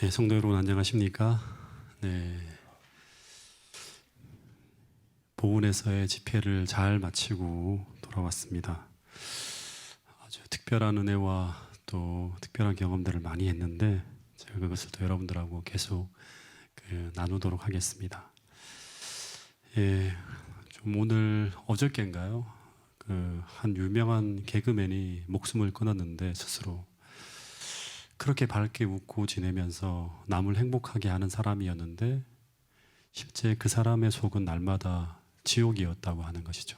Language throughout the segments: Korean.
네, 성도 여러분 안녕하십니까? 네, 보은에서의 집회를 잘 마치고 돌아왔습니다. 아주 특별한 은혜와 또 특별한 경험들을 많이 했는데 제가 그것을 또 여러분들하고 계속 나누도록 하겠습니다. 예, 좀 오늘 어저께인가요? 한 유명한 개그맨이 목숨을 끊었는데 스스로 그렇게 밝게 웃고 지내면서 남을 행복하게 하는 사람이었는데 실제 그 사람의 속은 날마다 지옥이었다고 하는 것이죠.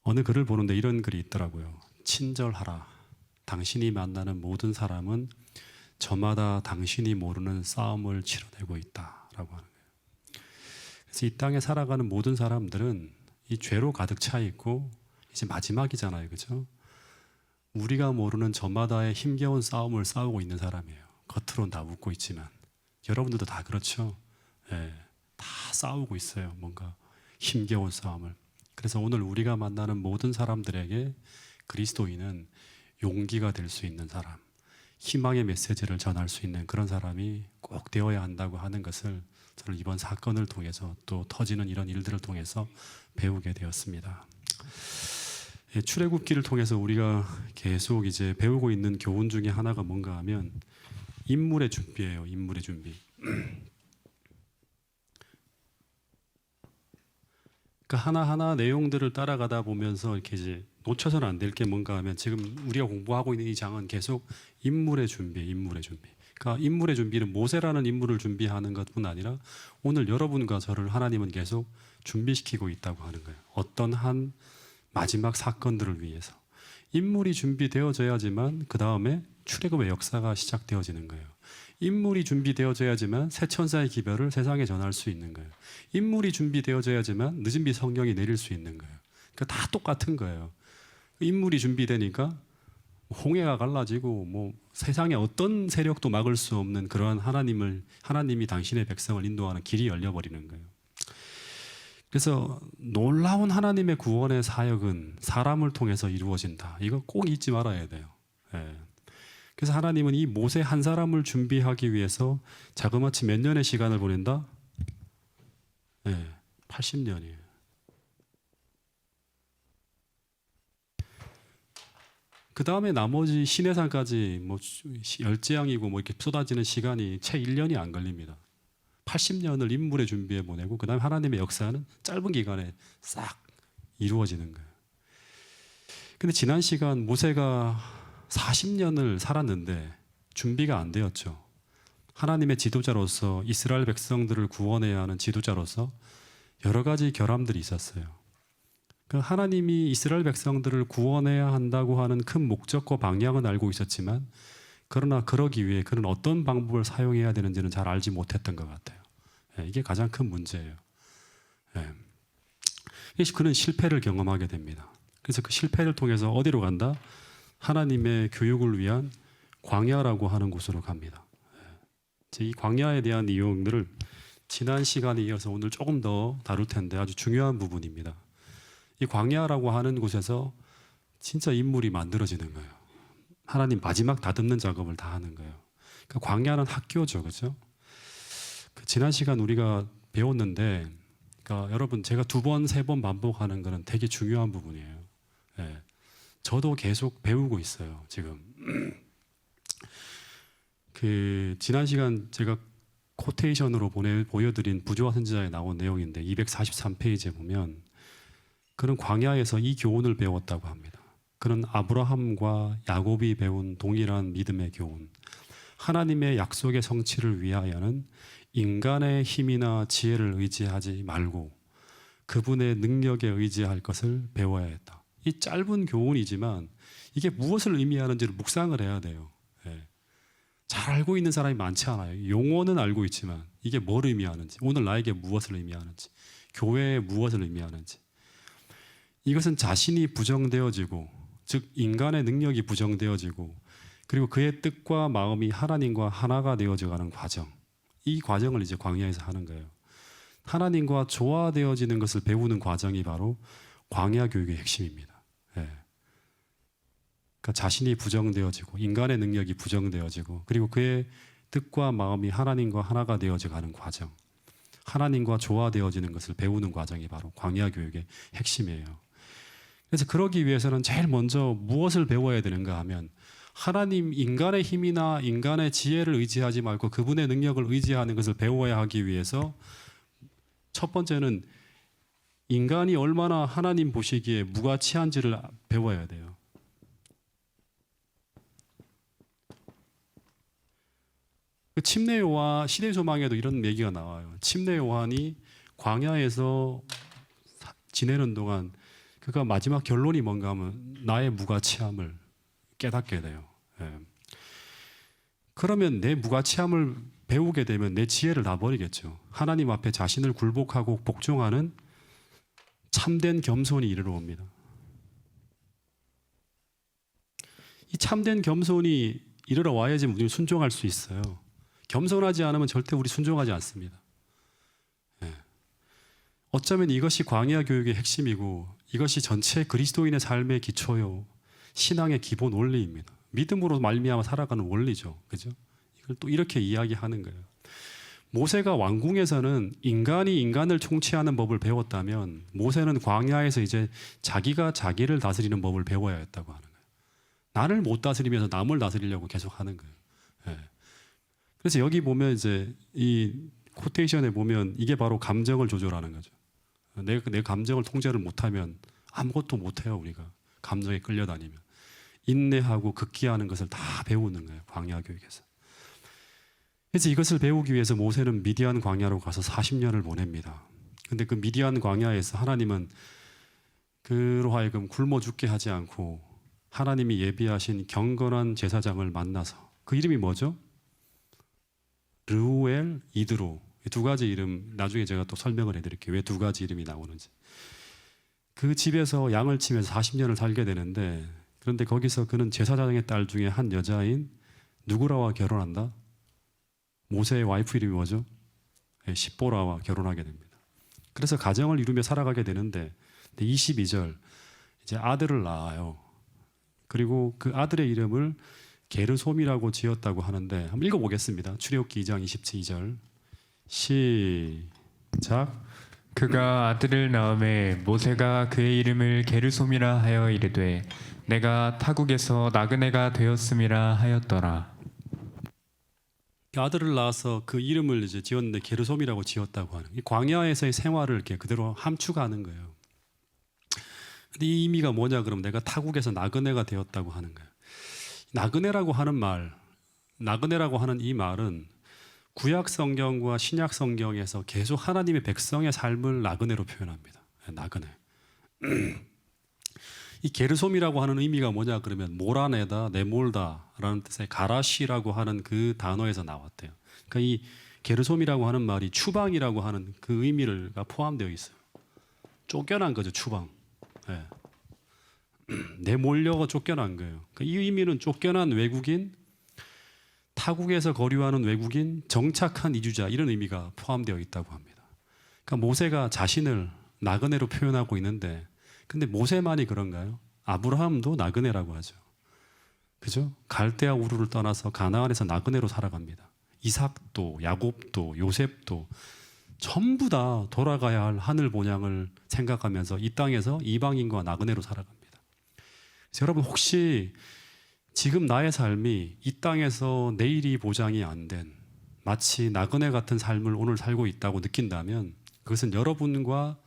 어느 글을 보는데 이런 글이 있더라고요. 친절하라. 당신이 만나는 모든 사람은 저마다 당신이 모르는 싸움을 치러내고 있다라고 하는 거예요. 그래서 이 땅에 살아가는 모든 사람들은 이 죄로 가득 차 있고 이제 마지막이잖아요, 그렇죠? 우리가 모르는 저마다의 힘겨운 싸움을 싸우고 있는 사람이에요. 겉으로는 다 웃고 있지만 여러분들도 다 그렇죠. 예, 다 싸우고 있어요. 뭔가 힘겨운 싸움을. 그래서 오늘 우리가 만나는 모든 사람들에게 그리스도인은 용기가 될 수 있는 사람, 희망의 메시지를 전할 수 있는 그런 사람이 꼭 되어야 한다고 하는 것을 저는 이번 사건을 통해서 또 터지는 이런 일들을 통해서 배우게 되었습니다. 출애굽기를 통해서 우리가 계속 이제 배우고 있는 교훈 중에 하나가 뭔가 하면 인물의 준비예요. 인물의 준비. 그러니까 하나하나 내용들을 따라가다 보면서 이렇게 이제 놓쳐서는 안 될 게 뭔가 하면 지금 우리가 공부하고 있는 이 장은 계속 인물의 준비, 인물의 준비. 그러니까 인물의 준비는 모세라는 인물을 준비하는 것뿐 아니라 오늘 여러분과 저를 하나님은 계속 준비시키고 있다고 하는 거예요. 어떤 한 마지막 사건들을 위해서 인물이 준비되어져야지만 그 다음에 출애굽의 역사가 시작되어지는 거예요. 인물이 준비되어져야지만 새 천사의 기별을 세상에 전할 수 있는 거예요. 인물이 준비되어져야지만 늦은 비 성령이 내릴 수 있는 거예요. 그러니까 다 똑같은 거예요. 인물이 준비되니까 홍해가 갈라지고 뭐 세상에 어떤 세력도 막을 수 없는 그러한 하나님이 당신의 백성을 인도하는 길이 열려버리는 거예요. 그래서 놀라운 하나님의 구원의 사역은 사람을 통해서 이루어진다. 이거 꼭 잊지 말아야 돼요. 예. 그래서 하나님은 이 모세 한 사람을 준비하기 위해서 자그마치 몇 년의 시간을 보낸다? 예, 80년이에요. 그 다음에 나머지 시내산까지 뭐 열재앙이고 뭐 이렇게 쏟아지는 시간이 채 1년이 안 걸립니다. 80년을 인물의 준비에 보내고 그 다음에 하나님의 역사는 짧은 기간에 싹 이루어지는 거예요. 근데 지난 시간 모세가 40년을 살았는데 준비가 안 되었죠. 하나님의 지도자로서 이스라엘 백성들을 구원해야 하는 지도자로서 여러 가지 결함들이 있었어요. 하나님이 이스라엘 백성들을 구원해야 한다고 하는 큰 목적과 방향은 알고 있었지만 그러나 그러기 위해 그는 어떤 방법을 사용해야 되는지는 잘 알지 못했던 것 같아요. 이게 가장 큰 문제예요. 그는 실패를 경험하게 됩니다. 그래서 그 실패를 통해서 어디로 간다? 하나님의 교육을 위한 광야라고 하는 곳으로 갑니다. 이 광야에 대한 내용들을 지난 시간에 이어서 오늘 조금 더 다룰 텐데 아주 중요한 부분입니다. 이 광야라고 하는 곳에서 진짜 인물이 만들어지는 거예요. 하나님 마지막 다듬는 작업을 다 하는 거예요. 그러니까 광야는 학교죠, 그렇죠? 지난 시간 우리가 배웠는데, 그러니까 여러분 제가 2번, 3번 반복하는 거는 되게 중요한 부분이에요. 예. 저도 계속 배우고 있어요, 지금. 지난 시간 제가 코테이션으로 보여드린 부조화 선지자에 나온 내용인데 243페이지에 보면 그는 광야에서 이 교훈을 배웠다고 합니다. 그는 아브라함과 야곱이 배운 동일한 믿음의 교훈. 하나님의 약속의 성취를 위하여는 인간의 힘이나 지혜를 의지하지 말고 그분의 능력에 의지할 것을 배워야 했다. 이 짧은 교훈이지만 이게 무엇을 의미하는지를 묵상을 해야 돼요. 잘 알고 있는 사람이 많지 않아요. 용어는 알고 있지만 이게 뭘 의미하는지, 오늘 나에게 무엇을 의미하는지, 교회에 무엇을 의미하는지. 이것은 자신이 부정되어지고, 즉 인간의 능력이 부정되어지고, 그리고 그의 뜻과 마음이 하나님과 하나가 되어져가는 과정. 이 과정을 이제 광야에서 하는 거예요. 하나님과 조화되어지는 것을 배우는 과정이 바로 광야 교육의 핵심입니다. 그러니까 자신이 부정되어지고 인간의 능력이 부정되어지고 그리고 그의 뜻과 마음이 하나님과 하나가 되어져 가는 과정, 하나님과 조화되어지는 것을 배우는 과정이 바로 광야 교육의 핵심이에요. 그래서 그러기 위해서는 제일 먼저 무엇을 배워야 되는가 하면 하나님, 인간의 힘이나 인간의 지혜를 의지하지 말고 그분의 능력을 의지하는 것을 배워야 하기 위해서 첫 번째는 인간이 얼마나 하나님 보시기에 무가치한지를 배워야 돼요. 침례 요한, 시대 소망에도 이런 얘기가 나와요. 침례 요한이 광야에서 지내는 동안 그가 마지막 결론이 뭔가 하면 나의 무가치함을 깨닫게 돼요. 예. 그러면 내 무가치함을 배우게 되면 내 지혜를 다 버리겠죠. 하나님 앞에 자신을 굴복하고 복종하는 참된 겸손이 이르러 옵니다. 이 참된 겸손이 이르러 와야지 우리는 순종할 수 있어요. 겸손하지 않으면 절대 우리 순종하지 않습니다. 예. 어쩌면 이것이 광야 교육의 핵심이고 이것이 전체 그리스도인의 삶의 기초요, 신앙의 기본 원리입니다. 믿음으로 말미암아 살아가는 원리죠. 그죠? 이걸 또 이렇게 이야기하는 거예요. 모세가 왕궁에서는 인간이 인간을 통치하는 법을 배웠다면 모세는 광야에서 이제 자기가 자기를 다스리는 법을 배워야 했다고 하는 거예요. 나를 못 다스리면서 남을 다스리려고 계속 하는 거예요. 예. 그래서 여기 보면 이제 이 코테이션에 보면 이게 바로 감정을 조절하는 거죠. 내 감정을 통제를 못하면 아무것도 못해요. 우리가 감정에 끌려다니면 인내하고 극기하는 것을 다 배우는 거예요. 광야 교육에서. 그래서 이것을 배우기 위해서 모세는 미디안 광야로 가서 40년을 보냅니다. 근데 그 미디안 광야에서 하나님은 그로 하여금 굶어 죽게 하지 않고 하나님이 예비하신 경건한 제사장을 만나서 그 이름이 뭐죠? 르우엘, 이드로. 두 가지 이름 나중에 제가 또 설명을 해드릴게요. 왜 두 가지 이름이 나오는지. 그 집에서 양을 치면서 40년을 살게 되는데 그런데 거기서 그는 제사장의 딸 중에 한 여자인 누구라와 결혼한다? 모세의 와이프 이름이 뭐죠? 십보라와 결혼하게 됩니다. 그래서 가정을 이루며 살아가게 되는데 22절 이제 아들을 낳아요. 그리고 그 아들의 이름을 게르솜이라고 지었다고 하는데 한번 읽어보겠습니다. 출애굽기 2장 22절 시작. 그가 아들을 낳음에 모세가 그의 이름을 게르솜이라 하여 이르되 내가 타국에서 나그네가 되었음이라 하였더라. 아들을 낳아서 그 이름을 이제 지었는데 게르솜이라고 지었다고 하는 이 광야에서의 생활을 이렇게 그대로 함축하는 거예요. 근데 이 의미가 뭐냐 그러면 내가 타국에서 나그네가 되었다고 하는 거예요. 나그네라고 하는 말, 나그네라고 하는 이 말은 구약 성경과 신약 성경에서 계속 하나님의 백성의 삶을 나그네로 표현합니다. 나그네. 이 게르솜이라고 하는 의미가 뭐냐 그러면 몰아내다, 내몰다라는 뜻의 가라시라고 하는 그 단어에서 나왔대요. 그러니까 이 게르솜이라고 하는 말이 추방이라고 하는 그 의미가 포함되어 있어요. 쫓겨난 거죠, 추방. 네. 내몰려가 쫓겨난 거예요. 그러니까 이 의미는 쫓겨난 외국인, 타국에서 거류하는 외국인, 정착한 이주자 이런 의미가 포함되어 있다고 합니다. 그러니까 모세가 자신을 나그네로 표현하고 있는데 근데 모세만이 그런가요? 아브라함도 나그네라고 하죠. 그죠? 갈대아 우르를 떠나서 가나안에서 나그네로 살아갑니다. 이삭도 야곱도 요셉도 전부 다 돌아가야 할 하늘 본향을 생각하면서 이 땅에서 이방인과 나그네로 살아갑니다. 그래서 여러분 혹시 지금 나의 삶이 이 땅에서 내일이 보장이 안 된 마치 나그네 같은 삶을 오늘 살고 있다고 느낀다면 그것은 여러분과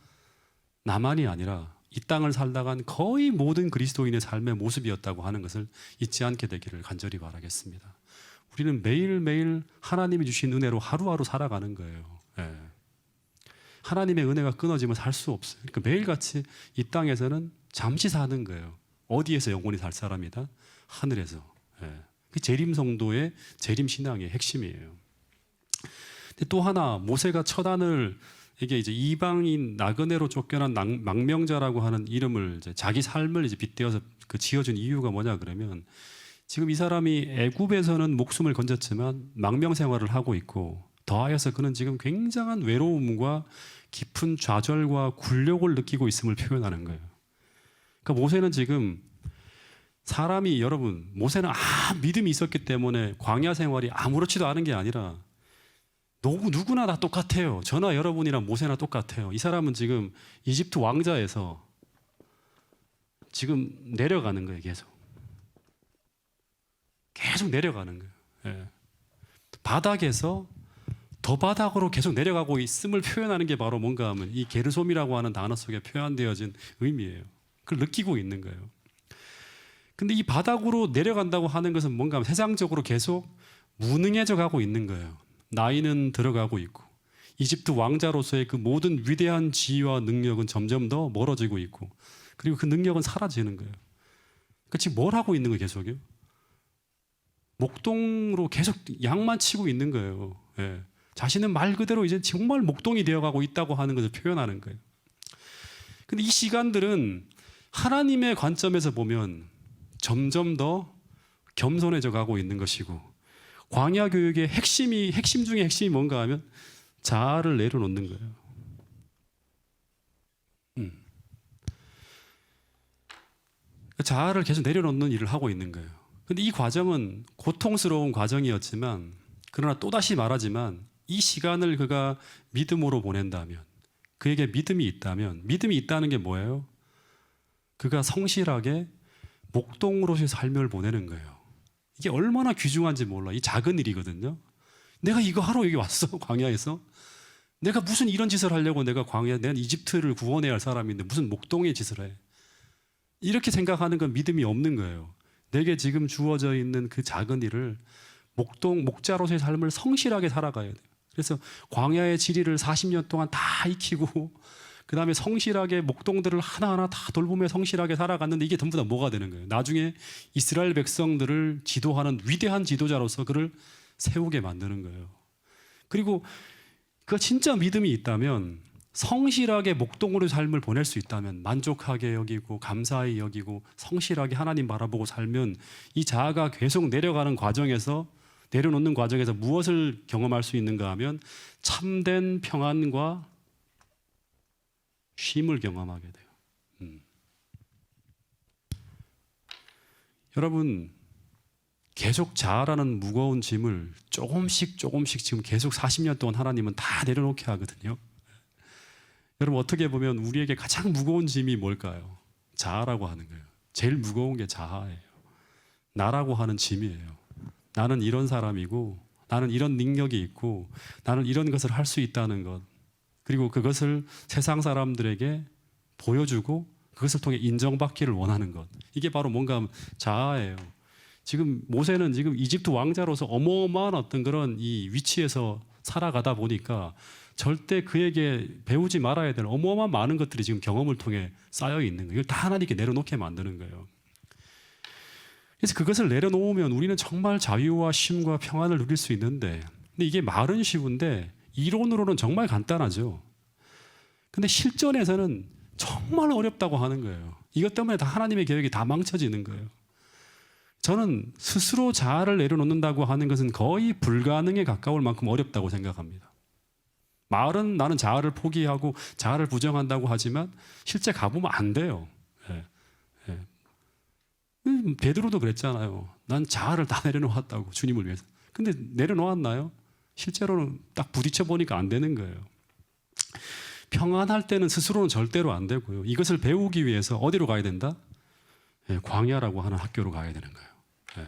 나만이 아니라 이 땅을 살다간 거의 모든 그리스도인의 삶의 모습이었다고 하는 것을 잊지 않게 되기를 간절히 바라겠습니다. 우리는 매일매일 하나님이 주신 은혜로 하루하루 살아가는 거예요. 예. 하나님의 은혜가 끊어지면 살 수 없어요. 그러니까 매일같이 이 땅에서는 잠시 사는 거예요. 어디에서 영원히 살 사람이다? 하늘에서. 예. 그 재림 성도의 재림 신앙의 핵심이에요. 근데 또 하나 모세가 처단을 이게 이제 이방인 나그네로 쫓겨난 망명자라고 하는 이름을 이제 자기 삶을 이제 빗대어서 그 지어준 이유가 뭐냐 그러면 지금 이 사람이 애굽에서는 목숨을 건졌지만 망명 생활을 하고 있고 더하여서 그는 지금 굉장한 외로움과 깊은 좌절과 굴욕을 느끼고 있음을 표현하는 거예요. 그러니까 모세는 지금 사람이 여러분 모세는 믿음이 있었기 때문에 광야 생활이 아무렇지도 않은 게 아니라 누구나 다 똑같아요. 저나 여러분이랑 모세나 똑같아요. 이 사람은 지금 이집트 왕자에서 지금 내려가는 거예요. 계속 내려가는 거예요. 예. 바닥에서 더 바닥으로 계속 내려가고 있음을 표현하는 게 바로 뭔가 하면 이 게르솜이라고 하는 단어 속에 표현되어진 의미예요. 그걸 느끼고 있는 거예요. 근데 이 바닥으로 내려간다고 하는 것은 뭔가 하면 세상적으로 계속 무능해져 가고 있는 거예요. 나이는 들어가고 있고 이집트 왕자로서의 그 모든 위대한 지위와 능력은 점점 더 멀어지고 있고 그리고 그 능력은 사라지는 거예요. 그러니까 지금 뭘 하고 있는 거예요? 계속요? 목동으로 계속 양만 치고 있는 거예요. 예. 자신은 말 그대로 이제 정말 목동이 되어가고 있다고 하는 것을 표현하는 거예요. 근데 이 시간들은 하나님의 관점에서 보면 점점 더 겸손해져 가고 있는 것이고 광야 교육의 핵심 중에 핵심이 뭔가 하면 자아를 내려놓는 거예요. 자아를 계속 내려놓는 일을 하고 있는 거예요. 근데 이 과정은 고통스러운 과정이었지만 그러나 또다시 말하지만 이 시간을 그가 믿음으로 보낸다면 그에게 믿음이 있다는 게 뭐예요? 그가 성실하게 목동으로서의 삶을 보내는 거예요. 이게 얼마나 귀중한지 몰라. 이 작은 일이거든요. 내가 이거 하러 여기 왔어. 광야에서. 내가 무슨 이런 짓을 하려고 내가 이집트를 구원해야 할 사람인데 무슨 목동의 짓을 해. 이렇게 생각하는 건 믿음이 없는 거예요. 내게 지금 주어져 있는 그 작은 일을 목자로서의 삶을 성실하게 살아가야 돼요. 그래서 광야의 지리를 40년 동안 다 익히고 그 다음에 성실하게 목동들을 하나하나 다 돌보며 성실하게 살아갔는데 이게 전부 다 뭐가 되는 거예요? 나중에 이스라엘 백성들을 지도하는 위대한 지도자로서 그를 세우게 만드는 거예요. 그리고 그 진짜 믿음이 있다면 성실하게 목동으로 삶을 보낼 수 있다면 만족하게 여기고 감사히 여기고 성실하게 하나님 바라보고 살면 이 자아가 계속 내려놓는 과정에서 무엇을 경험할 수 있는가 하면 참된 평안과 쉼을 경험하게 돼요. 여러분 계속 자아라는 무거운 짐을 조금씩 지금 계속 40년 동안 하나님은 다 내려놓게 하거든요. 여러분 어떻게 보면 우리에게 가장 무거운 짐이 뭘까요? 자아라고 하는 거예요. 제일 무거운 게 자아예요. 나라고 하는 짐이에요. 나는 이런 사람이고 나는 이런 능력이 있고 나는 이런 것을 할 수 있다는 것 그리고 그것을 세상 사람들에게 보여주고 그것을 통해 인정받기를 원하는 것 이게 바로 뭔가 하면 자아예요. 지금 모세는 지금 이집트 왕자로서 어마어마한 어떤 그런 이 위치에서 살아가다 보니까 절대 그에게 배우지 말아야 될 어마어마한 많은 것들이 지금 경험을 통해 쌓여 있는 거예요. 이걸 다 하나님께 내려놓게 만드는 거예요. 그래서 그것을 내려놓으면 우리는 정말 자유와 쉼과 평안을 누릴 수 있는데 근데 이게 말은 쉬운데 이론으로는 정말 간단하죠. 근데 실전에서는 정말 어렵다고 하는 거예요. 이것 때문에 다 하나님의 계획이 다 망쳐지는 거예요. 저는 스스로 자아를 내려놓는다고 하는 것은 거의 불가능에 가까울 만큼 어렵다고 생각합니다. 말은 나는 자아를 포기하고 자아를 부정한다고 하지만 실제 가보면 안 돼요. 베드로도 그랬잖아요. 난 자아를 다 내려놓았다고 주님을 위해서. 근데 내려놓았나요? 실제로는 딱 부딪혀 보니까 안 되는 거예요. 평안할 때는 스스로는 절대로 안 되고요. 이것을 배우기 위해서 어디로 가야 된다? 광야라고 하는 학교로 가야 되는 거예요.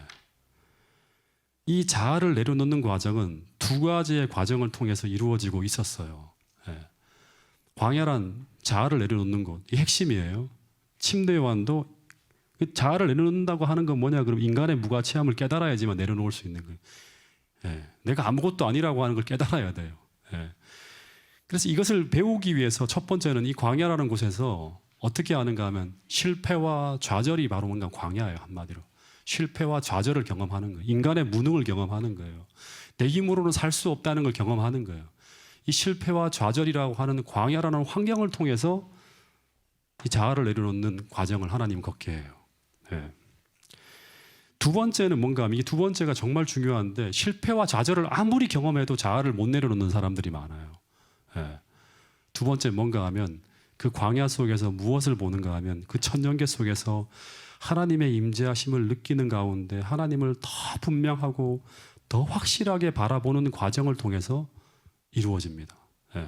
이 자아를 내려놓는 과정은 두 가지의 과정을 통해서 이루어지고 있었어요. 광야란 자아를 내려놓는 것, 이 핵심이에요. 침례요한도 자아를 내려놓는다고 하는 건 뭐냐? 그럼 인간의 무가치함을 깨달아야지만 내려놓을 수 있는 거예요. 내가 아무것도 아니라고 하는 걸 깨달아야 돼요. 그래서 이것을 배우기 위해서 첫 번째는 이 광야라는 곳에서 어떻게 하는가 하면 실패와 좌절이 바로 뭔가 광야예요. 한마디로. 실패와 좌절을 경험하는 거예요. 인간의 무능을 경험하는 거예요. 내 힘으로는 살 수 없다는 걸 경험하는 거예요. 이 실패와 좌절이라고 하는 광야라는 환경을 통해서 이 자아를 내려놓는 과정을 하나님 걷게 해요. 두 번째는 뭔가 하면 이게 두 번째가 정말 중요한데 실패와 좌절을 아무리 경험해도 자아를 못 내려놓는 사람들이 많아요. 두 번째 뭔가 하면 그 광야 속에서 무엇을 보는가 하면 그 천년계 속에서 하나님의 임재하심을 느끼는 가운데 하나님을 더 분명하고 더 확실하게 바라보는 과정을 통해서 이루어집니다. 예.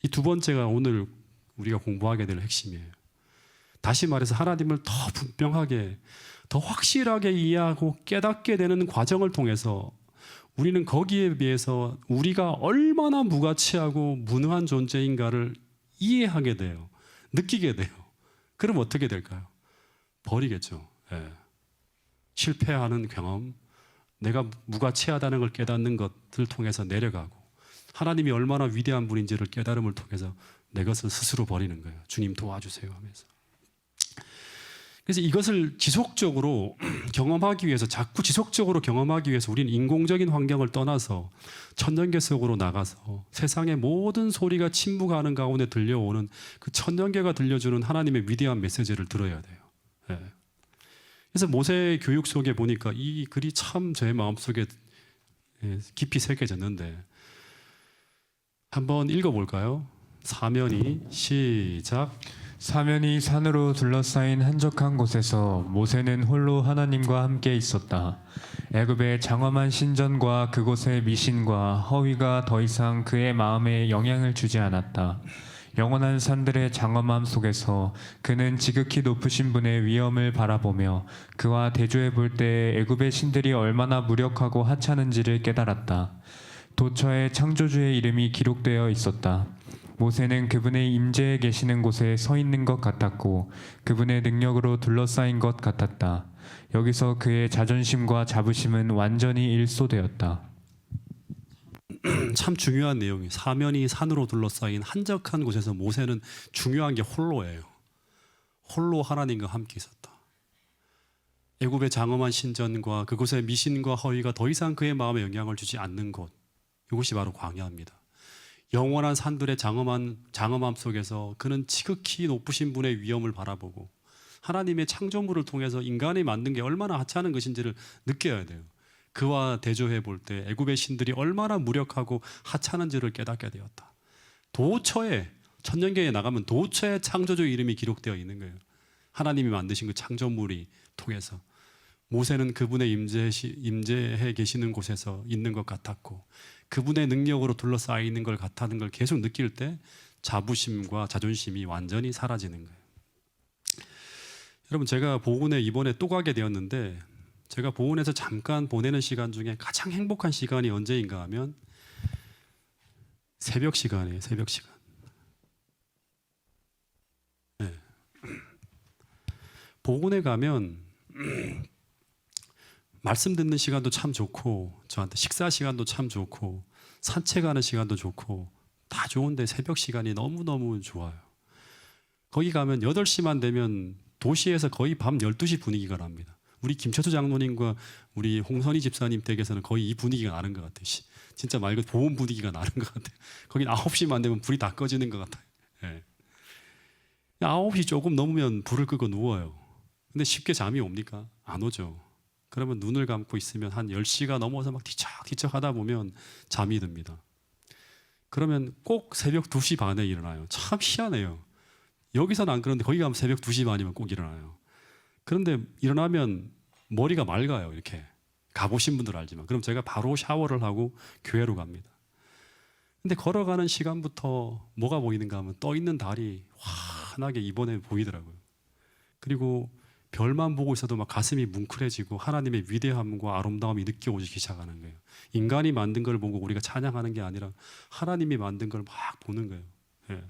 이 두 번째가 오늘 우리가 공부하게 될 핵심이에요. 다시 말해서 하나님을 더 분명하게, 더 확실하게 이해하고 깨닫게 되는 과정을 통해서 우리는 거기에 비해서 우리가 얼마나 무가치하고 무능한 존재인가를 이해하게 돼요. 느끼게 돼요. 그럼 어떻게 될까요? 버리겠죠. 예. 실패하는 경험, 내가 무가치하다는 걸 깨닫는 것을 통해서 내려가고 하나님이 얼마나 위대한 분인지를 깨달음을 통해서 내 것을 스스로 버리는 거예요. 주님 도와주세요 하면서. 그래서 이것을 지속적으로 경험하기 위해서, 자꾸 지속적으로 경험하기 위해서 우리는 인공적인 환경을 떠나서 천년계 속으로 나가서 세상의 모든 소리가 침묵하는 가운데 들려오는 그 천년계가 들려주는 하나님의 위대한 메시지를 들어야 돼요. 예. 그래서 모세의 교육 속에 보니까 이 글이 참 제 마음속에 깊이 새겨졌는데 한번 읽어볼까요? 사면이 시작. 사면이 산으로 둘러싸인 한적한 곳에서 모세는 홀로 하나님과 함께 있었다. 애굽의 장엄한 신전과 그곳의 미신과 허위가 더 이상 그의 마음에 영향을 주지 않았다. 영원한 산들의 장엄함 속에서 그는 지극히 높으신 분의 위엄을 바라보며 그와 대조해 볼 때 애굽의 신들이 얼마나 무력하고 하찮은지를 깨달았다. 도처에 창조주의 이름이 기록되어 있었다. 모세는 그분의 임재에 계시는 곳에 서 있는 것 같았고 그분의 능력으로 둘러싸인 것 같았다. 여기서 그의 자존심과 자부심은 완전히 일소되었다. 참 중요한 내용이에요. 사면이 산으로 둘러싸인 한적한 곳에서 모세는 중요한 게 홀로예요. 홀로 하나님과 함께 있었다. 애굽의 장엄한 신전과 그곳의 미신과 허위가 더 이상 그의 마음에 영향을 주지 않는 곳, 이것이 바로 광야입니다. 영원한 산들의 장엄함 속에서 그는 지극히 높으신 분의 위엄을 바라보고 하나님의 창조물을 통해서 인간이 만든 게 얼마나 하찮은 것인지를 느껴야 돼요. 그와 대조해 볼 때 애굽의 신들이 얼마나 무력하고 하찮은지를 깨닫게 되었다. 도처에, 천년계에 나가면 도처에 창조주 이름이 기록되어 있는 거예요. 하나님이 만드신 그 창조물이 통해서 모세는 그분의 임재해 계시는 곳에서 있는 것 같았고 그분의 능력으로 둘러싸여 있는 걸 같다는 걸 계속 느낄 때 자부심과 자존심이 완전히 사라지는 거예요. 여러분, 제가 보훈에 이번에 또 가게 되었는데 제가 보훈에서 잠깐 보내는 시간 중에 가장 행복한 시간이 언제인가 하면 새벽 시간이에요. 새벽 시간. 네. 보훈에 가면 말씀 듣는 시간도 참 좋고 저한테 식사 시간도 참 좋고 산책하는 시간도 좋고 다 좋은데 새벽 시간이 너무너무 좋아요. 거기 가면 8시만 되면 도시에서 거의 밤 12시 분위기가 납니다. 우리 김철수 장로님과 우리 홍선희 집사님 댁에서는 거의 이 분위기가 나는 것 같아요. 진짜 말 그대로 보험 분위기가 나는 것 같아요. 거긴 9시만 되면 불이 다 꺼지는 것 같아요. 네. 9시 조금 넘으면 불을 끄고 누워요. 근데 쉽게 잠이 옵니까? 안 오죠. 그러면 눈을 감고 있으면 한 10시가 넘어서 막 뒤척뒤척 하다 보면 잠이 듭니다. 그러면 꼭 새벽 2시 반에 일어나요. 참 희한해요. 여기서는 안 그런데 거기 가면 새벽 2시 반이면 꼭 일어나요. 그런데 일어나면 머리가 맑아요. 이렇게 가보신 분들 알지만 그럼 제가 바로 샤워를 하고 교회로 갑니다. 근데 걸어가는 시간부터 뭐가 보이는가 하면 떠 있는 달이 환하게 이번에 보이더라고요. 그리고 별만 보고 있어도 막 가슴이 뭉클해지고 하나님의 위대함과 아름다움이 느껴오기 시작하는 거예요. 인간이 만든 걸 보고 우리가 찬양하는 게 아니라 하나님이 만든 걸 막 보는 거예요. 예.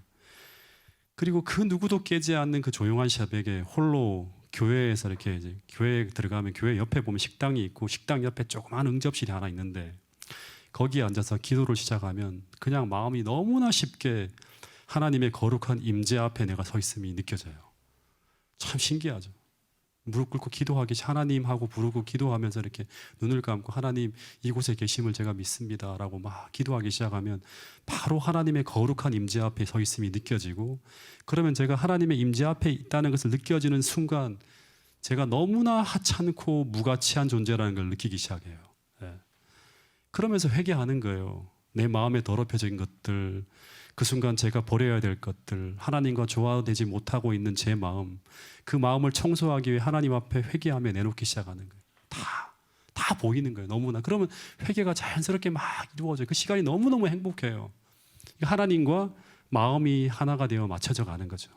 그리고 그 누구도 깨지 않는 그 조용한 새벽에 홀로 교회에서 이렇게 이제 교회에 들어가면 교회 옆에 보면 식당이 있고 식당 옆에 조그만 응접실이 하나 있는데 거기에 앉아서 기도를 시작하면 그냥 마음이 너무나 쉽게 하나님의 거룩한 임재 앞에 내가 서 있음이 느껴져요. 참 신기하죠. 무릎 꿇고 기도하기 하나님 하고 부르고 기도하면서 이렇게 눈을 감고 하나님 이곳에 계심을 제가 믿습니다 라고 막 기도하기 시작하면 바로 하나님의 거룩한 임재 앞에 서 있음이 느껴지고 그러면 제가 하나님의 임재 앞에 있다는 것을 느껴지는 순간 제가 너무나 하찮고 무가치한 존재라는 걸 느끼기 시작해요. 예. 그러면서 회개하는 거예요. 내 마음에 더럽혀진 것들 그 순간 제가 버려야 될 것들, 하나님과 조화되지 못하고 있는 제 마음, 그 마음을 청소하기 위해 하나님 앞에 회개하며 내놓기 시작하는 거예요. 다 보이는 거예요. 너무나. 그러면 회개가 자연스럽게 막 이루어져요. 그 시간이 너무너무 행복해요. 하나님과 마음이 하나가 되어 맞춰져 가는 거죠.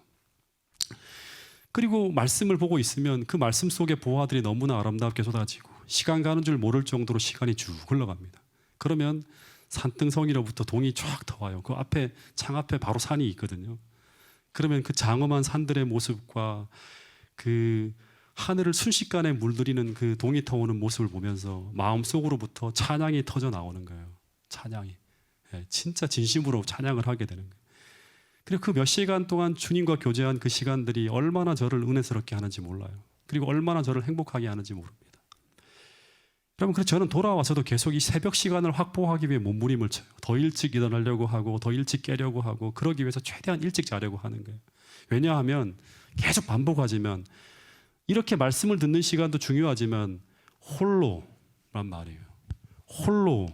그리고 말씀을 보고 있으면 그 말씀 속의 보화들이 너무나 아름답게 쏟아지고 시간 가는 줄 모를 정도로 시간이 쭉 흘러갑니다. 그러면 산등성이로부터 동이 쫙 터와요. 그 앞에 창 앞에 바로 산이 있거든요. 그러면 그 장엄한 산들의 모습과 그 하늘을 순식간에 물들이는 그 동이 터오는 모습을 보면서 마음속으로부터 찬양이 터져 나오는 거예요. 찬양이. 진짜 진심으로 찬양을 하게 되는 거예요. 그리고 그 몇 시간 동안 주님과 교제한 그 시간들이 얼마나 저를 은혜스럽게 하는지 몰라요. 그리고 얼마나 저를 행복하게 하는지 모릅니다. 여러분, 그래서 저는 돌아와서도 계속 이 새벽 시간을 확보하기 위해 몸부림을 쳐요. 더 일찍 일어나려고 하고 더 일찍 깨려고 하고 그러기 위해서 최대한 일찍 자려고 하는 거예요. 왜냐하면 계속 반복하지만 이렇게 말씀을 듣는 시간도 중요하지만 홀로란 말이에요. 홀로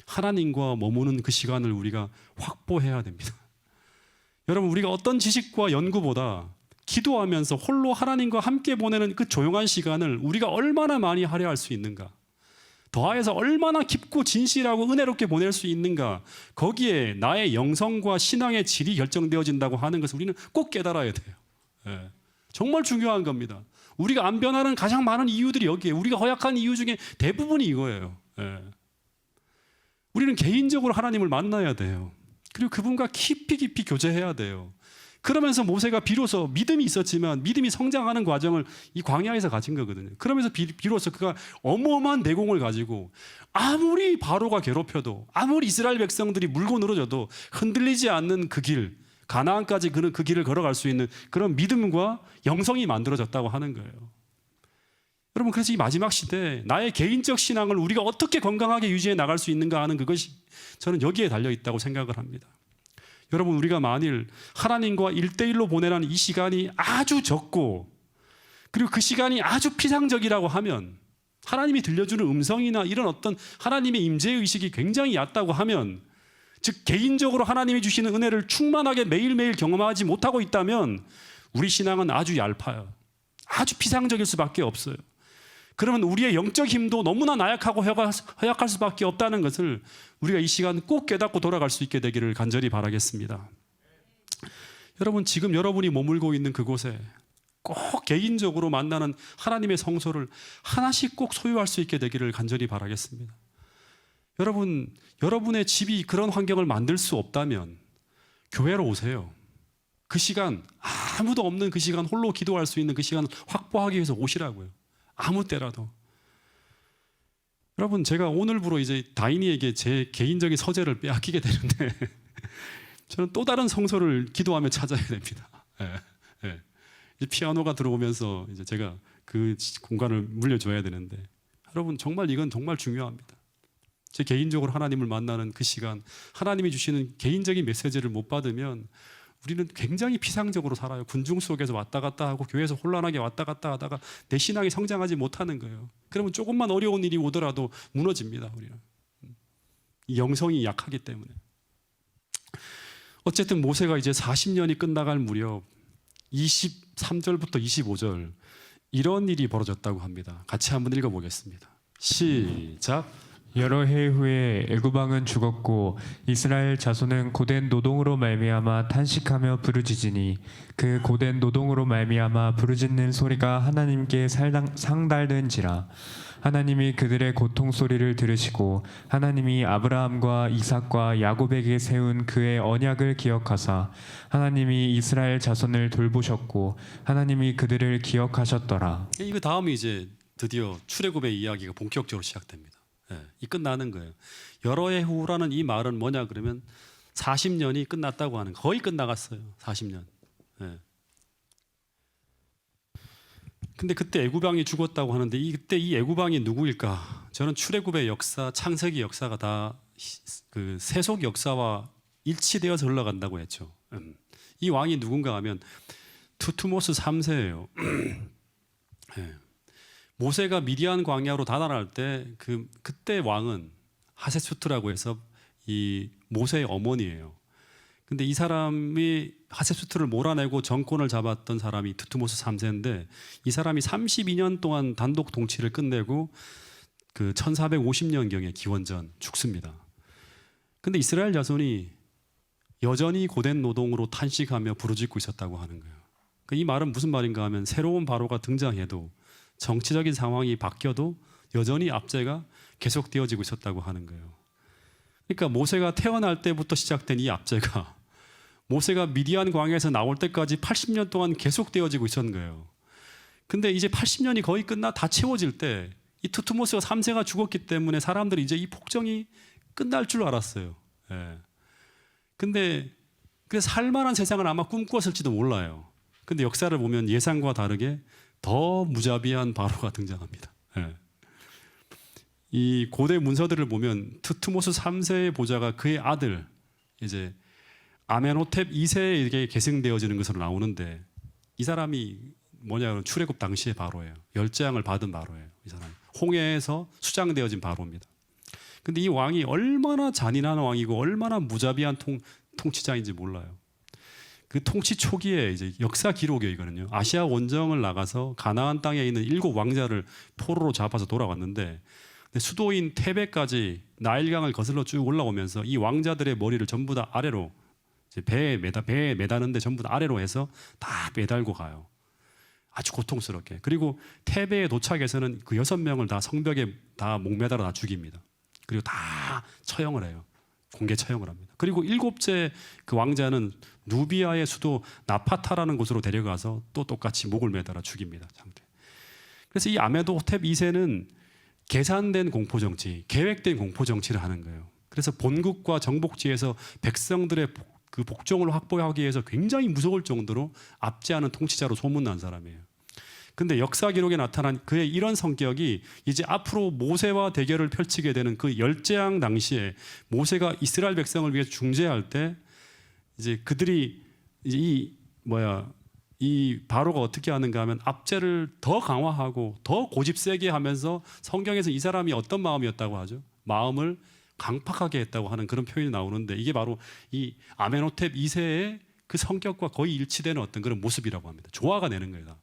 하나님과 머무는 그 시간을 우리가 확보해야 됩니다. 여러분, 우리가 어떤 지식과 연구보다 기도하면서 홀로 하나님과 함께 보내는 그 조용한 시간을 우리가 얼마나 많이 할애할 수 있는가, 더하여서 얼마나 깊고 진실하고 은혜롭게 보낼 수 있는가, 거기에 나의 영성과 신앙의 질이 결정되어진다고 하는 것을 우리는 꼭 깨달아야 돼요. 정말 중요한 겁니다. 우리가 안 변하는 가장 많은 이유들이 여기에, 우리가 허약한 이유 중에 대부분이 이거예요. 우리는 개인적으로 하나님을 만나야 돼요. 그리고 그분과 깊이 교제해야 돼요. 그러면서 모세가 비로소 믿음이 있었지만 믿음이 성장하는 과정을 이 광야에서 가진 거거든요. 그러면서 비로소 그가 어마어마한 내공을 가지고 아무리 바로가 괴롭혀도 아무리 이스라엘 백성들이 물고 늘어져도 흔들리지 않는 그 길, 가나안까지 그 길을 걸어갈 수 있는 그런 믿음과 영성이 만들어졌다고 하는 거예요. 여러분, 그래서 이 마지막 시대에 나의 개인적 신앙을 우리가 어떻게 건강하게 유지해 나갈 수 있는가 하는 그것이 저는 여기에 달려 있다고 생각을 합니다. 여러분, 우리가 만일 하나님과 1대1로 보내라는 이 시간이 아주 적고 그리고 그 시간이 아주 피상적이라고 하면, 하나님이 들려주는 음성이나 이런 어떤 하나님의 임재의식이 굉장히 얕다고 하면, 즉 개인적으로 하나님이 주시는 은혜를 충만하게 매일매일 경험하지 못하고 있다면 우리 신앙은 아주 얇아요. 아주 피상적일 수밖에 없어요. 그러면 우리의 영적 힘도 너무나 나약하고 허약할 수밖에 없다는 것을 우리가 이 시간 꼭 깨닫고 돌아갈 수 있게 되기를 간절히 바라겠습니다. 여러분, 지금 여러분이 머물고 있는 그곳에 꼭 개인적으로 만나는 하나님의 성소를 하나씩 꼭 소유할 수 있게 되기를 간절히 바라겠습니다. 여러분, 여러분의 집이 그런 환경을 만들 수 없다면 교회로 오세요. 그 시간, 아무도 없는 그 시간, 홀로 기도할 수 있는 그 시간을 확보하기 위해서 오시라고요. 아무 때라도. 여러분, 제가 오늘부로 이제 다인이에게 제 개인적인 서재를 빼앗기게 되는데 저는 또 다른 성소를 기도하며 찾아야 됩니다. 이제 피아노가 들어오면서 이제 제가 그 공간을 물려줘야 되는데, 여러분, 정말 이건 정말 중요합니다. 제 개인적으로 하나님을 만나는 그 시간, 하나님이 주시는 개인적인 메시지를 못 받으면 우리는 굉장히 피상적으로 살아요. 군중 속에서 왔다 갔다 하고 교회에서 혼란하게 왔다 갔다 하다가 내 신앙이 성장하지 못하는 거예요. 그러면 조금만 어려운 일이 오더라도 무너집니다. 우리는 이 영성이 약하기 때문에. 어쨌든 모세가 이제 40년이 끝나갈 무렵 23절부터 25절 이런 일이 벌어졌다고 합니다. 같이 한번 읽어보겠습니다. 시작. 여러 해 후에 애굽 왕은 죽었고 이스라엘 자손은 고된 노동으로 말미암아 탄식하며 부르짖으니 그 고된 노동으로 말미암아 부르짖는 소리가 하나님께 상달된지라. 하나님이 그들의 고통 소리를 들으시고 하나님이 아브라함과 이삭과 야곱에게 세운 그의 언약을 기억하사 하나님이 이스라엘 자손을 돌보셨고 하나님이 그들을 기억하셨더라. 이거 다음이 이제 드디어 출애굽의 이야기가 본격적으로 시작됩니다. 이 끝나는 거예요. 여러 해 후라는 이 말은 뭐냐 그러면 40년이 끝났다고 하는, 거의 끝나갔어요. 40년. 근데 그때 애굽왕이 죽었다고 하는데 그때 이 애굽왕이 누구일까? 저는 출애굽의 역사, 창세기 역사가 다 그 세속 역사와 일치되어서 흘러간다고 했죠. 이 왕이 누군가 하면 투투모스 3세예요. 모세가 미디안 광야로 다다를 때 그때 왕은 하세수트라고 해서 이 모세의 어머니예요. 근데 이 사람이 하셉스투를 몰아내고 정권을 잡았던 사람이 두트모스 3세인데 이 사람이 32년 동안 단독 통치를 끝내고 그 1450년경에 기원전 죽습니다. 근데 이스라엘 자손이 여전히 고된 노동으로 탄식하며 부르짖고 있었다고 하는 거예요. 그러니까 이 말은 무슨 말인가 하면 새로운 바로가 등장해도 정치적인 상황이 바뀌어도 여전히 압제가 계속되어지고 있었다고 하는 거예요. 그러니까 모세가 태어날 때부터 시작된 이 압제가 모세가 미디안 광야에서 나올 때까지 80년 동안 계속되어지고 있었는 거예요. 근데 이제 80년이 거의 끝나 다 채워질 때 이 투트모스가 3세가 죽었기 때문에 사람들이 이제 이 폭정이 끝날 줄 알았어요. 예. 근데 그래서 살만한 세상을 아마 꿈꾸었을지도 몰라요. 근데 역사를 보면 예상과 다르게 더 무자비한 바로가 등장합니다. 예. 이 고대 문서들을 보면 투트모스 3세의 보좌가 그의 아들 이제 아멘호텝 2세에게 계승되어지는 것으로 나오는데 이 사람이 뭐냐면 출애굽 당시의 바로예요. 열재앙을 받은 바로예요. 이 사람 홍해에서 수장되어진 바로입니다. 근데 이 왕이 얼마나 잔인한 왕이고 얼마나 무자비한 통치자인지 몰라요. 그 통치 초기에 이제 역사 기록에 이거는요. 아시아 원정을 나가서 가나안 땅에 있는 7 왕자를 포로로 잡아서 돌아왔는데 수도인 테베까지 나일강을 거슬러 쭉 올라오면서 이 왕자들의 머리를 전부 다 아래로 이제 배에 매다는데 전부 다 아래로 해서 다 매달고 가요. 아주 고통스럽게. 그리고 테베에 도착해서는 그 6명을 다 성벽에 다 목매달아 다 죽입니다. 그리고 다 처형을 해요. 공개 처형을 합니다. 그리고 7째 그 왕자는 누비아의 수도 나파타라는 곳으로 데려가서 또 똑같이 목을 매달아 죽입니다. 그래서 이 아멘호텝 2세는 계산된 공포 정치, 계획된 공포 정치를 하는 거예요. 그래서 본국과 정복지에서 백성들의 그 복종을 확보하기 위해서 굉장히 무서울 정도로 압제하는 통치자로 소문난 사람이에요. 근데 역사 기록에 나타난 그의 이런 성격이 이제 앞으로 모세와 대결을 펼치게 되는 그 열재앙 당시에 모세가 이스라엘 백성을 위해서 중재할 때 이제 그들이 이제 이 바로가 어떻게 하는가 하면 압제를 더 강화하고 더 고집 세게 하면서 성경에서 이 사람이 어떤 마음이었다고 하죠? 마음을 강팍하게 했다고 하는 그런 표현이 나오는데 이게 바로 이 아멘호텝 2세의 그 성격과 거의 일치되는 어떤 그런 모습이라고 합니다. 조화가 되는 거예요.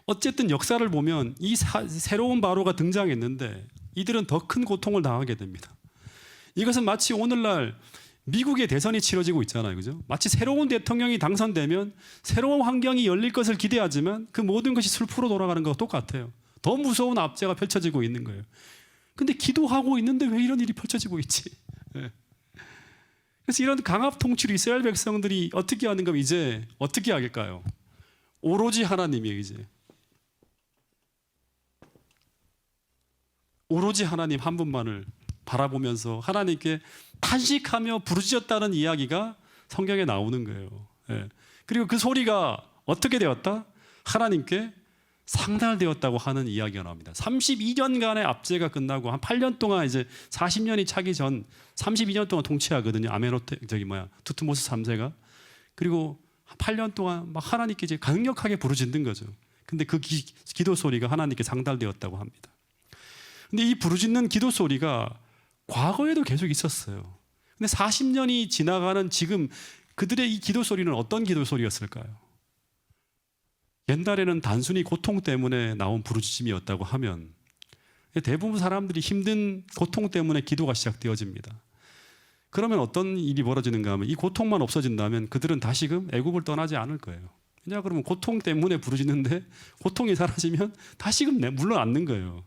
어쨌든 역사를 보면 이 새로운 바로가 등장했는데 이들은 더 큰 고통을 당하게 됩니다. 이것은 마치 오늘날 미국의 대선이 치러지고 있잖아요. 그죠? 마치 새로운 대통령이 당선되면 새로운 환경이 열릴 것을 기대하지만 그 모든 것이 슬프로 돌아가는 것과 똑같아요. 더 무서운 압제가 펼쳐지고 있는 거예요. 근데 기도하고 있는데 왜 이런 일이 펼쳐지고 있지? 네. 그래서 이런 강압 통치로 이스라엘 백성들이 어떻게 하는가 하면 이제 어떻게 하길까요? 오로지 하나님이에요. 이제 오로지 하나님 한 분만을 바라보면서 하나님께 탄식하며 부르짖었다는 이야기가 성경에 나오는 거예요. 예. 그리고 그 소리가 어떻게 되었다? 하나님께 상달되었다고 하는 이야기가 나옵니다. 32년간의 압제가 끝나고 한 8년 동안 이제 40년이 차기 전 32년 동안 통치하거든요. 투트모스 3세가. 그리고 8년 동안 막 하나님께 이제 강력하게 부르짖는 거죠. 근데 그 기도 소리가 하나님께 상달되었다고 합니다. 근데 이 부르짖는 기도 소리가 과거에도 계속 있었어요. 근데 40년이 지나가는 지금 그들의 이 기도 소리는 어떤 기도 소리였을까요? 옛날에는 단순히 고통 때문에 나온 부르짖음이었다고 하면 대부분 사람들이 힘든 고통 때문에 기도가 시작되어집니다. 그러면 어떤 일이 벌어지는가 하면 이 고통만 없어진다면 그들은 다시금 애굽을 떠나지 않을 거예요. 왜냐 그러면 고통 때문에 부르짖는데 고통이 사라지면 다시금 물러앉는 거예요.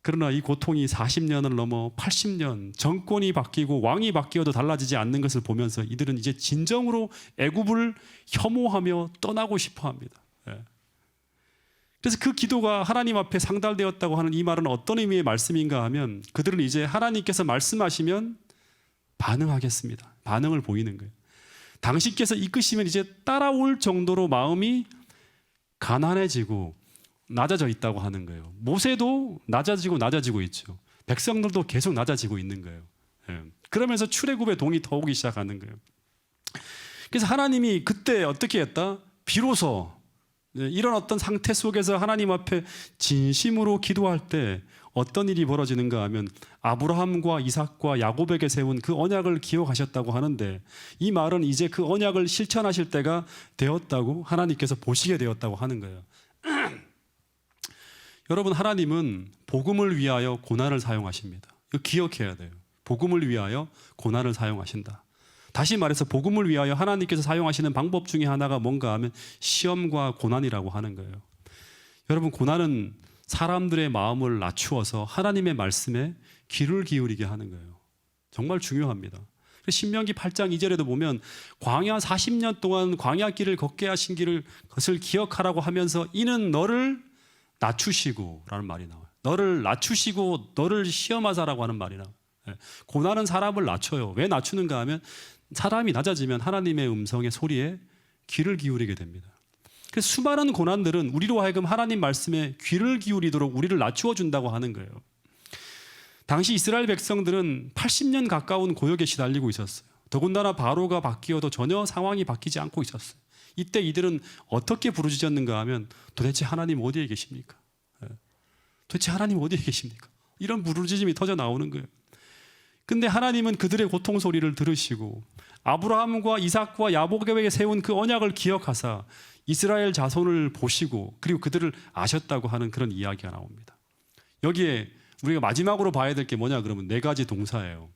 그러나 이 고통이 40년을 넘어 80년 정권이 바뀌고 왕이 바뀌어도 달라지지 않는 것을 보면서 이들은 이제 진정으로 애굽을 혐오하며 떠나고 싶어합니다. 그래서 그 기도가 하나님 앞에 상달되었다고 하는 이 말은 어떤 의미의 말씀인가 하면 그들은 이제 하나님께서 말씀하시면 반응하겠습니다. 반응을 보이는 거예요. 당신께서 이끄시면 이제 따라올 정도로 마음이 가난해지고 낮아져 있다고 하는 거예요. 모세도 낮아지고 있죠. 백성들도 계속 낮아지고 있는 거예요. 그러면서 출애굽의 동이 더 오기 시작하는 거예요. 그래서 하나님이 그때 어떻게 했다? 비로소 이런 어떤 상태 속에서 하나님 앞에 진심으로 기도할 때 어떤 일이 벌어지는가 하면 아브라함과 이삭과 야곱에게 세운 그 언약을 기억하셨다고 하는데, 이 말은 이제 그 언약을 실천하실 때가 되었다고 하나님께서 보시게 되었다고 하는 거예요. 여러분, 하나님은 복음을 위하여 고난을 사용하십니다. 이거 기억해야 돼요. 복음을 위하여 고난을 사용하신다. 다시 말해서 복음을 위하여 하나님께서 사용하시는 방법 중에 하나가 뭔가 하면 시험과 고난이라고 하는 거예요. 여러분, 고난은 사람들의 마음을 낮추어서 하나님의 말씀에 귀를 기울이게 하는 거예요. 정말 중요합니다. 신명기 8장 2절에도 보면 광야 40년 동안 광야 길을 걷게 하신 것을 기억하라고 하면서 이는 너를 낮추시고 라는 말이 나와요. 너를 낮추시고 너를 시험하사라고 하는 말이 나와요. 고난은 사람을 낮춰요. 왜 낮추는가 하면 사람이 낮아지면 하나님의 음성의 소리에 귀를 기울이게 됩니다. 그래서 수많은 고난들은 우리로 하여금 하나님 말씀에 귀를 기울이도록 우리를 낮추어 준다고 하는 거예요. 당시 이스라엘 백성들은 80년 가까운 고역에 시달리고 있었어요. 더군다나 바로가 바뀌어도 전혀 상황이 바뀌지 않고 있었어요. 이때 이들은 어떻게 부르짖었는가 하면 도대체 하나님 어디에 계십니까? 도대체 하나님 어디에 계십니까? 이런 부르짖음이 터져 나오는 거예요. 근데 하나님은 그들의 고통 소리를 들으시고 아브라함과 이삭과 야곱에게 세운 그 언약을 기억하사 이스라엘 자손을 보시고 그리고 그들을 아셨다고 하는 그런 이야기가 나옵니다. 여기에 우리가 마지막으로 봐야 될 게 뭐냐 그러면 네 가지 동사예요.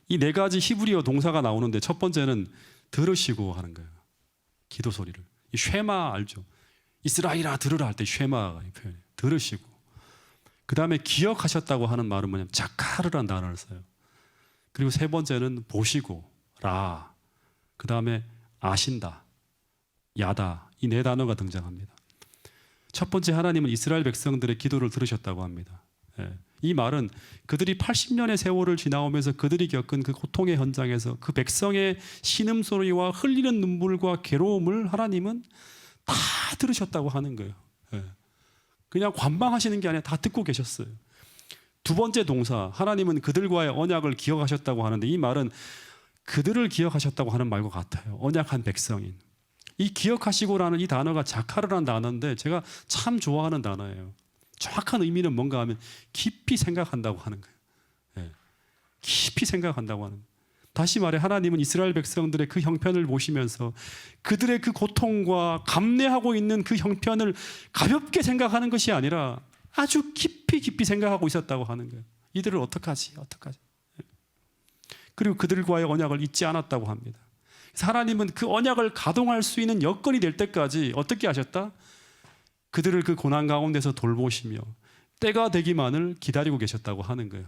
이 네 가지 히브리어 동사가 나오는데 첫 번째는 들으시고 하는 거예요. 기도 소리를. 이 쉐마 알죠? 이스라엘아 들으라 할 때 쉐마가 이 표현이에요. 들으시고. 그 다음에 기억하셨다고 하는 말은 뭐냐면 자카르라는 단어를 써요. 그리고 세 번째는 보시고 라. 그 다음에 아신다. 야다. 이 네 단어가 등장합니다. 첫 번째, 하나님은 이스라엘 백성들의 기도를 들으셨다고 합니다. 이 말은 그들이 80년의 세월을 지나오면서 그들이 겪은 그 고통의 현장에서 그 백성의 신음소리와 흘리는 눈물과 괴로움을 하나님은 다 들으셨다고 하는 거예요. 그냥 관망하시는 게 아니라 다 듣고 계셨어요. 두 번째 동사, 하나님은 그들과의 언약을 기억하셨다고 하는데 이 말은 그들을 기억하셨다고 하는 말과 같아요. 언약한 백성인. 이 기억하시고라는 이 단어가 자카르라는 단어인데 제가 참 좋아하는 단어예요. 정확한 의미는 뭔가 하면 깊이 생각한다고 하는 거예요. 깊이 생각한다고 하는 거예요. 다시 말해 하나님은 이스라엘 백성들의 그 형편을 보시면서 그들의 그 고통과 감내하고 있는 그 형편을 가볍게 생각하는 것이 아니라 아주 깊이 생각하고 있었다고 하는 거예요. 이들을 어떡하지? 그리고 그들과의 언약을 잊지 않았다고 합니다. 그래서 하나님은 그 언약을 가동할 수 있는 여건이 될 때까지 어떻게 하셨다? 그들을 그 고난 가운데서 돌보시며 때가 되기만을 기다리고 계셨다고 하는 거예요.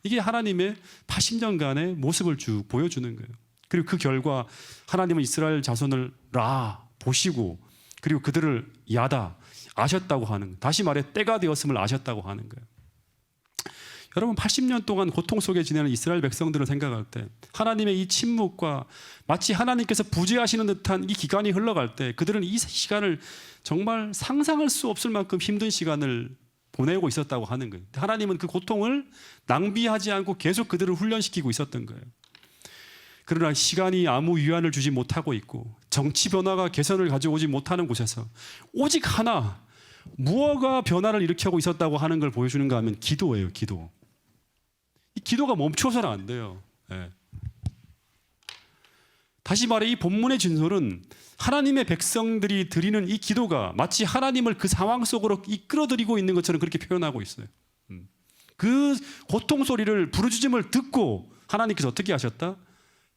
이게 하나님의 80년간의 모습을 쭉 보여주는 거예요. 그리고 그 결과 하나님은 이스라엘 자손을 라 보시고 그리고 그들을 야다 아셨다고 하는 거예요. 다시 말해 때가 되었음을 아셨다고 하는 거예요. 여러분 80년 동안 고통 속에 지내는 이스라엘 백성들을 생각할 때 하나님의 이 침묵과 마치 하나님께서 부재하시는 듯한 이 기간이 흘러갈 때 그들은 이 시간을 정말 상상할 수 없을 만큼 힘든 시간을 보내고 있었다고 하는 거예요. 하나님은 그 고통을 낭비하지 않고 계속 그들을 훈련시키고 있었던 거예요. 그러나 시간이 아무 위안을 주지 못하고 있고 정치 변화가 개선을 가져오지 못하는 곳에서 오직 하나 무엇가 변화를 일으키고 있었다고 하는 걸 보여주는가 하면 기도예요. 기도. 이 기도가 멈추어서는 안 돼요. 다시 말해 이 본문의 진설은 하나님의 백성들이 드리는 이 기도가 마치 하나님을 그 상황 속으로 이끌어들이고 있는 것처럼 그렇게 표현하고 있어요. 그 고통 소리를 부르짖음을 듣고 하나님께서 어떻게 하셨다?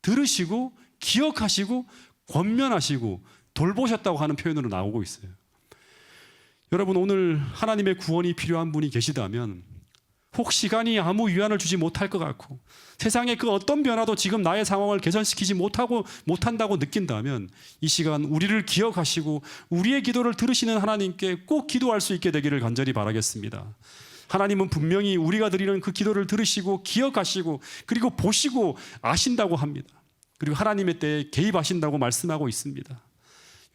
들으시고 기억하시고 권면하시고 돌보셨다고 하는 표현으로 나오고 있어요. 여러분 오늘 하나님의 구원이 필요한 분이 계시다면 혹 시간이 아무 위안을 주지 못할 것 같고 세상의 그 어떤 변화도 지금 나의 상황을 개선시키지 못한다고 느낀다면 이 시간 우리를 기억하시고 우리의 기도를 들으시는 하나님께 꼭 기도할 수 있게 되기를 간절히 바라겠습니다. 하나님은 분명히 우리가 드리는 그 기도를 들으시고 기억하시고 그리고 보시고 아신다고 합니다. 그리고 하나님의 때에 개입하신다고 말씀하고 있습니다.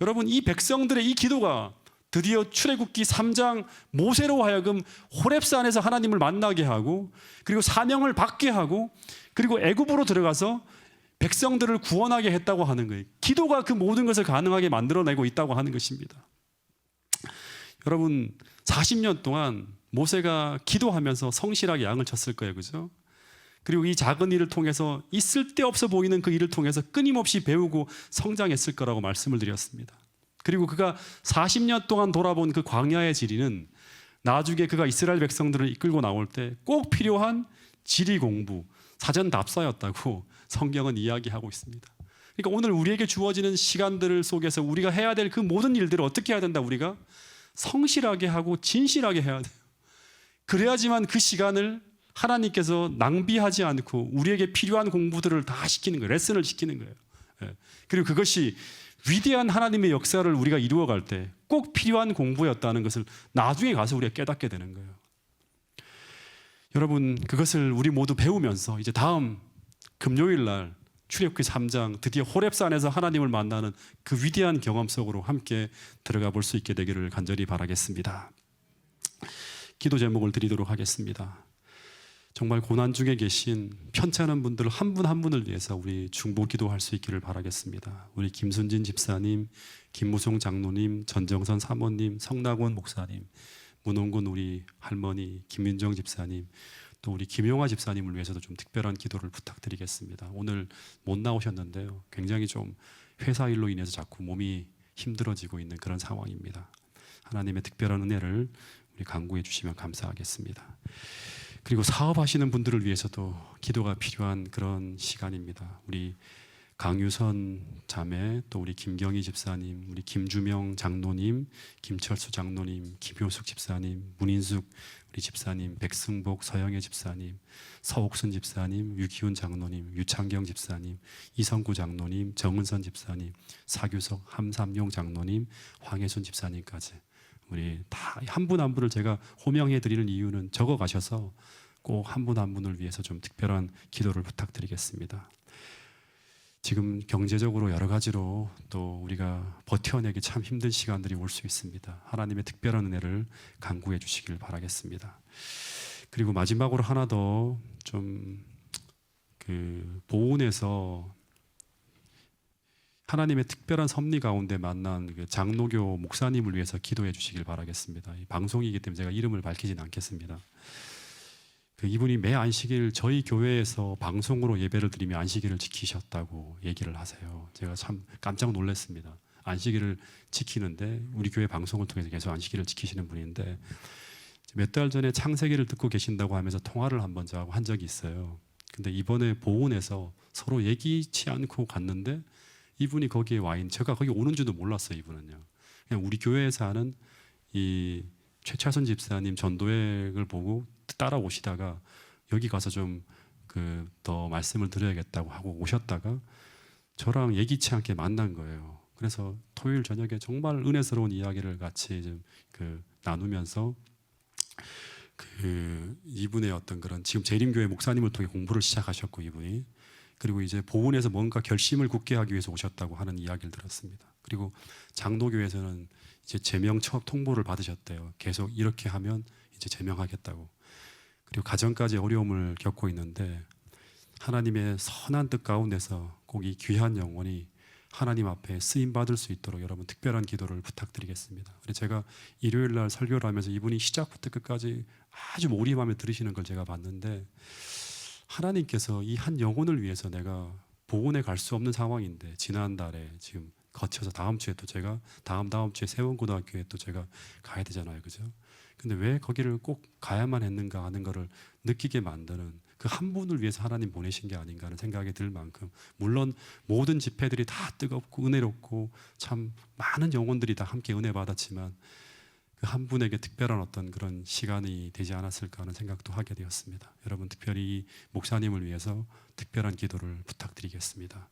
여러분 이 백성들의 이 기도가 드디어 출애굽기 3장 모세로 하여금 호렙산에서 하나님을 만나게 하고 그리고 사명을 받게 하고 그리고 애굽으로 들어가서 백성들을 구원하게 했다고 하는 거예요. 기도가 그 모든 것을 가능하게 만들어내고 있다고 하는 것입니다. 여러분 40년 동안 모세가 기도하면서 성실하게 양을 쳤을 거예요. 그죠? 그리고 이 작은 일을 통해서 이 쓸데없어 보이는 그 일을 통해서 끊임없이 배우고 성장했을 거라고 말씀을 드렸습니다. 그리고 그가 40년 동안 돌아본 그 광야의 지리는 나중에 그가 이스라엘 백성들을 이끌고 나올 때 꼭 필요한 지리 공부, 사전 답사였다고 성경은 이야기하고 있습니다. 그러니까 오늘 우리에게 주어지는 시간들 속에서 우리가 해야 될 그 모든 일들을 어떻게 해야 된다? 우리가 성실하게 하고 진실하게 해야 돼요. 그래야지만 그 시간을 하나님께서 낭비하지 않고 우리에게 필요한 공부들을 다 시키는 거예요. 레슨을 시키는 거예요. 예. 그리고 그것이 위대한 하나님의 역사를 우리가 이루어갈 때 꼭 필요한 공부였다는 것을 나중에 가서 우리가 깨닫게 되는 거예요. 여러분 그것을 우리 모두 배우면서 이제 다음 금요일 날 출애굽기 3장 드디어 호렙산에서 하나님을 만나는 그 위대한 경험 속으로 함께 들어가 볼 수 있게 되기를 간절히 바라겠습니다. 기도 제목을 드리도록 하겠습니다. 정말 고난 중에 계신 편찮은 분들 한 분 한 분을 위해서 우리 중보 기도할 수 있기를 바라겠습니다. 우리 김순진 집사님, 김무송 장로님, 전정선 사모님, 성낙원 목사님, 문홍군 우리 할머니, 김윤정 집사님, 또 우리 김용화 집사님을 위해서도 좀 특별한 기도를 부탁드리겠습니다. 오늘 못 나오셨는데요. 굉장히 좀 회사 일로 인해서 자꾸 몸이 힘들어지고 있는 그런 상황입니다. 하나님의 특별한 은혜를 우리 간구해 주시면 감사하겠습니다. 그리고 사업하시는 분들을 위해서도 기도가 필요한 그런 시간입니다. 우리 강유선 자매, 또 우리 김경희 집사님, 우리 김주명 장로님, 김철수 장로님, 김효숙 집사님, 문인숙 우리 집사님, 백승복 서영애 집사님, 서옥순 집사님, 유기훈 장로님, 유창경 집사님, 이성구 장로님, 정은선 집사님, 사규석 함삼용 장로님, 황혜순 집사님까지 우리 다 한 분 한 분을 제가 호명해 드리는 이유는 적어 가셔서 꼭 한 분 한 분을 위해서 좀 특별한 기도를 부탁드리겠습니다. 지금 경제적으로 여러 가지로 또 우리가 버텨내기 참 힘든 시간들이 올 수 있습니다. 하나님의 특별한 은혜를 간구해 주시길 바라겠습니다. 그리고 마지막으로 하나 더 좀 그 보훈에서 하나님의 특별한 섭리 가운데 만난 그 장로교 목사님을 위해서 기도해 주시길 바라겠습니다. 이 방송이기 때문에 제가 이름을 밝히진 않겠습니다. 그 이분이 매 안식일 저희 교회에서 방송으로 예배를 드리며 안식일을 지키셨다고 얘기를 하세요. 제가 참 깜짝 놀랐습니다. 안식일을 지키는데 우리 교회 방송을 통해서 계속 안식일을 지키시는 분인데 몇 달 전에 창세기를 듣고 계신다고 하면서 통화를 한번 저하고 한 적이 있어요. 근데 이번에 보훈에서 서로 얘기치 않고 갔는데 이분이 거기에 와 있는, 제가 거기 오는 줄도 몰랐어요. 이분은요. 그냥 우리 교회에서 하는 이 최차선 집사님 전도회를 보고 따라오시다가 여기 가서 좀 그 더 말씀을 드려야겠다고 하고 오셨다가 저랑 예기치 않게 만난 거예요. 그래서 토요일 저녁에 정말 은혜스러운 이야기를 같이 좀 그 나누면서 그 이분의 어떤 그런 지금 재림교회 목사님을 통해 공부를 시작하셨고 이분이 그리고 이제 보훈에서 뭔가 결심을 굳게 하기 위해서 오셨다고 하는 이야기를 들었습니다. 그리고 장로교에서는 이제 제명 통보를 받으셨대요. 계속 이렇게 하면 이제 제명하겠다고. 그리고 가정까지 어려움을 겪고 있는데 하나님의 선한 뜻 가운데서 꼭 이 귀한 영혼이 하나님 앞에 쓰임 받을 수 있도록 여러분 특별한 기도를 부탁드리겠습니다. 그래서 제가 일요일 날 설교를 하면서 이분이 시작부터 끝까지 아주 몰입하며 들으시는 걸 제가 봤는데 하나님께서 이 한 영혼을 위해서 내가 보훈에 갈 수 없는 상황인데 지난달에 지금 거쳐서 다음 주에 또 제가 다음 주에 세원고등학교에 또 제가 가야 되잖아요. 그죠? 근데 왜 거기를 꼭 가야만 했는가 하는 거를 느끼게 만드는 그 한 분을 위해서 하나님 보내신 게 아닌가 하는 생각이 들 만큼 물론 모든 집회들이 다 뜨겁고 은혜롭고 참 많은 영혼들이 다 함께 은혜 받았지만 그 한 분에게 특별한 어떤 그런 시간이 되지 않았을까 하는 생각도 하게 되었습니다. 여러분 특별히 이 목사님을 위해서 특별한 기도를 부탁드리겠습니다.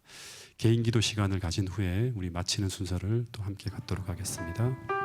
개인 기도 시간을 가진 후에 우리 마치는 순서를 또 함께 갖도록 하겠습니다.